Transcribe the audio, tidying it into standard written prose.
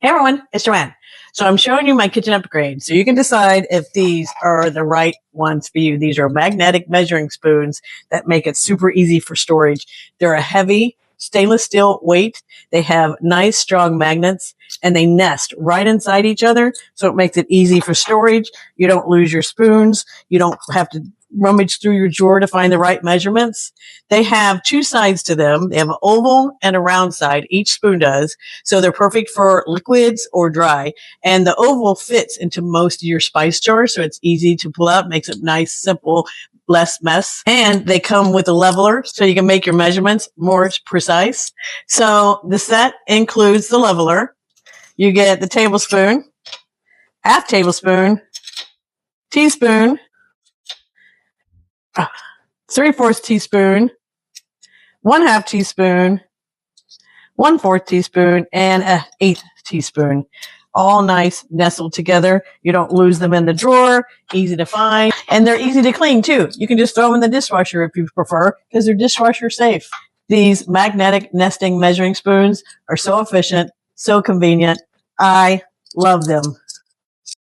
Hey everyone, it's Joanne. So I'm showing you my kitchen upgrade so you can decide if these are the right ones for you. These are magnetic measuring spoons that make it super easy for storage. They're a heavy stainless steel weight. They have nice strong magnets and they nest right inside each other. So it makes it easy for storage. You don't lose your spoons. You don't have to rummage through your drawer to find the right measurements. They have two sides to them. They have an oval and a round side. Each spoon does. So they're perfect for liquids or dry. And the oval fits into most of your spice jars. So it's easy to pull out, makes it nice, simple, less mess. And they come with a leveler so you can make your measurements more precise. So the set includes the leveler. You get the tablespoon, half tablespoon, teaspoon, 3/4 teaspoon, 1/2 teaspoon, 1/4 teaspoon, and an 1/8 teaspoon. All nice nestled together. You don't lose them in the drawer. Easy to find. And they're easy to clean too. You can just throw them in the dishwasher if you prefer because they're dishwasher safe. These magnetic nesting measuring spoons are so efficient, so convenient. I love them.